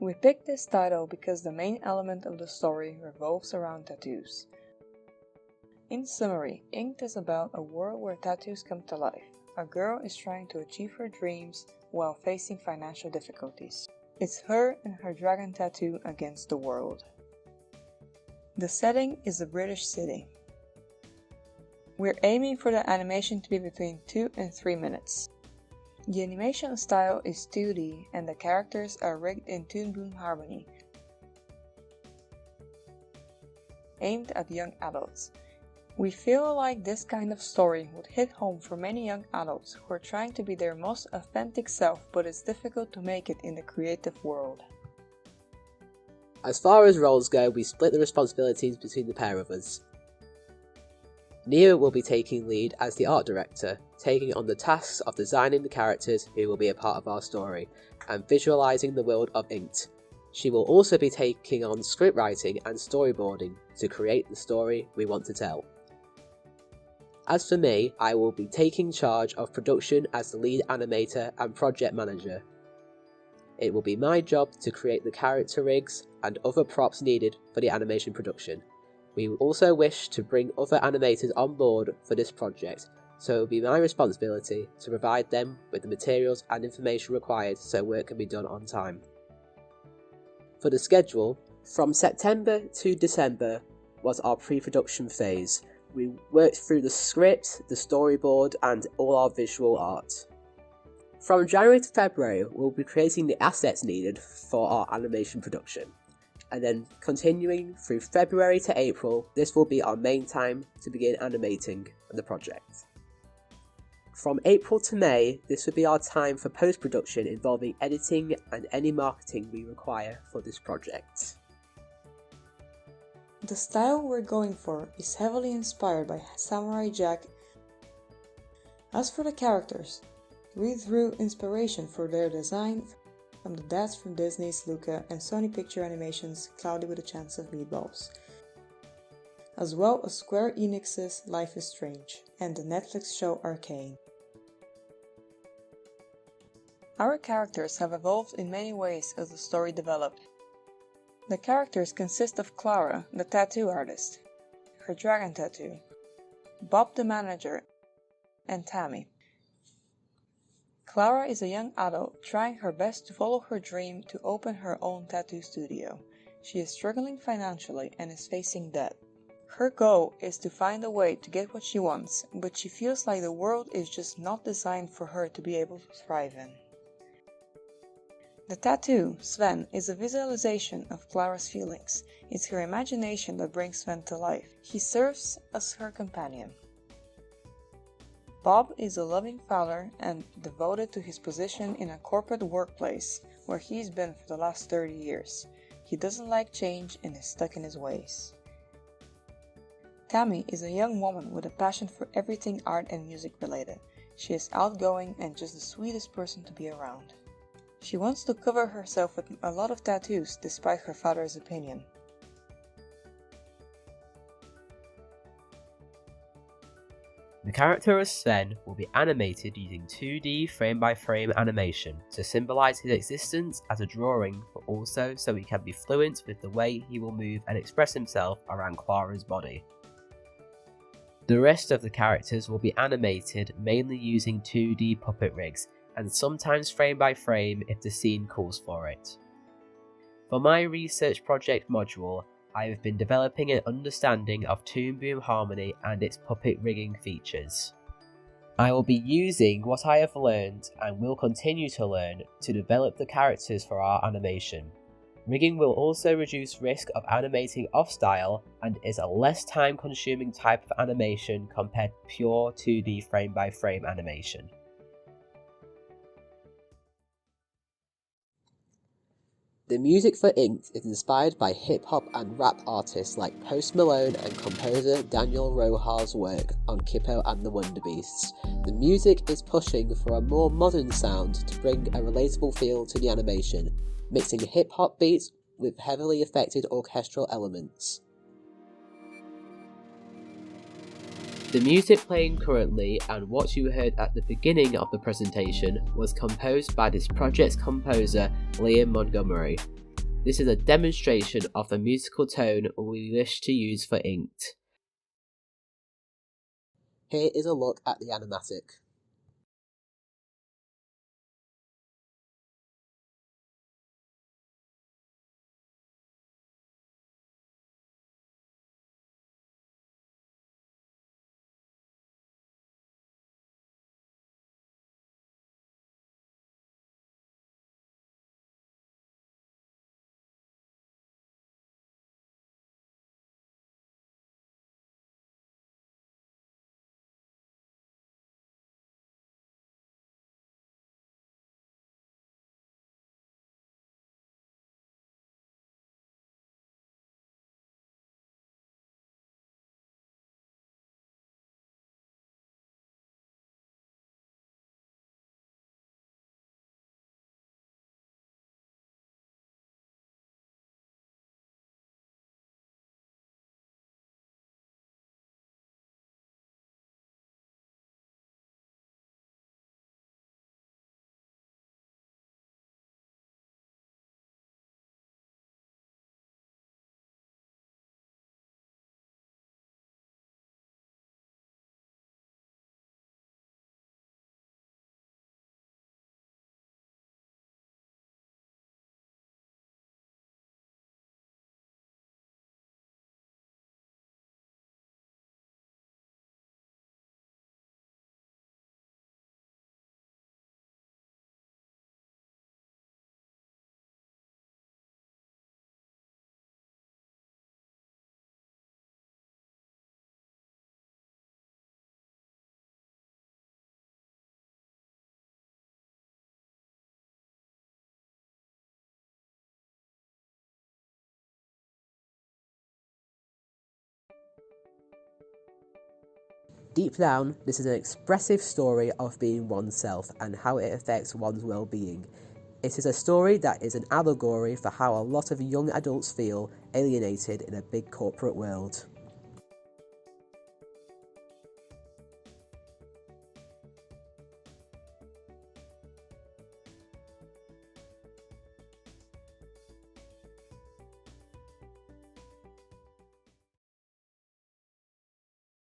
We picked this title because the main element of the story revolves around tattoos. In summary, INKED is about a world where tattoos come to life. A girl is trying to achieve her dreams while facing financial difficulties. It's her and her dragon tattoo against the world. The setting is a British city. We're aiming for the animation to be between 2 and 3 minutes. The animation style is 2D and the characters are rigged in Toon Boom Harmony, aimed at young adults. We feel like this kind of story would hit home for many young adults who are trying to be their most authentic self, but it's difficult to make it in the creative world. As far as roles go, we split the responsibilities between the pair of us. Nia will be taking lead as the art director, taking on the tasks of designing the characters who will be a part of our story, and visualising the world of INKED. She will also be taking on script writing and storyboarding to create the story we want to tell. As for me, I will be taking charge of production as the lead animator and project manager. It will be my job to create the character rigs and other props needed for the animation production. We also wish to bring other animators on board for this project, so it will be my responsibility to provide them with the materials and information required so work can be done on time. For the schedule, from September to December was our pre-production phase. We worked through the script, the storyboard and all our visual art. From January to February, we'll be creating the assets needed for our animation production. And then continuing through February to April, this will be our main time to begin animating the project. From April to May, this will be our time for post-production involving editing and any marketing we require for this project. The style we're going for is heavily inspired by Samurai Jack. As for the characters, we drew inspiration for their design from the dads from Disney's Luca and Sony Picture Animation's Cloudy with a Chance of Meatballs, as well as Square Enix's Life is Strange and the Netflix show Arcane. Our characters have evolved in many ways as the story developed. The characters consist of Clara, the tattoo artist, her dragon tattoo, Bob the manager, and Tammy. Clara is a young adult trying her best to follow her dream to open her own tattoo studio. She is struggling financially and is facing debt. Her goal is to find a way to get what she wants, but she feels like the world is just not designed for her to be able to thrive in. The tattoo, Sven, is a visualization of Clara's feelings. It's her imagination that brings Sven to life. He serves as her companion. Bob is a loving father and devoted to his position in a corporate workplace where he's been for the last 30 years. He doesn't like change and is stuck in his ways. Tammy is a young woman with a passion for everything art and music related. She is outgoing and just the sweetest person to be around. She wants to cover herself with a lot of tattoos despite her father's opinion. The character of Sven will be animated using 2D frame-by-frame animation to symbolise his existence as a drawing, but also so he can be fluent with the way he will move and express himself around Clara's body. The rest of the characters will be animated mainly using 2D puppet rigs, and sometimes frame by frame if the scene calls for it. For my research project module, I have been developing an understanding of Toon Boom Harmony and its puppet rigging features. I will be using what I have learned and will continue to learn to develop the characters for our animation. Rigging will also reduce risk of animating off style and is a less time consuming type of animation compared to pure 2D frame by frame animation. The music for INKED is inspired by hip-hop and rap artists like Post Malone and composer Daniel Rojas' work on Kippo and the Wonder Beasts. The music is pushing for a more modern sound to bring a relatable feel to the animation, mixing hip-hop beats with heavily affected orchestral elements. The music playing currently and what you heard at the beginning of the presentation was composed by this project's composer, Liam Montgomery. This is a demonstration of the musical tone we wish to use for INKED. Here is a look at the animatic. Deep down, this is an expressive story of being oneself and how it affects one's well-being. It is a story that is an allegory for how a lot of young adults feel alienated in a big corporate world.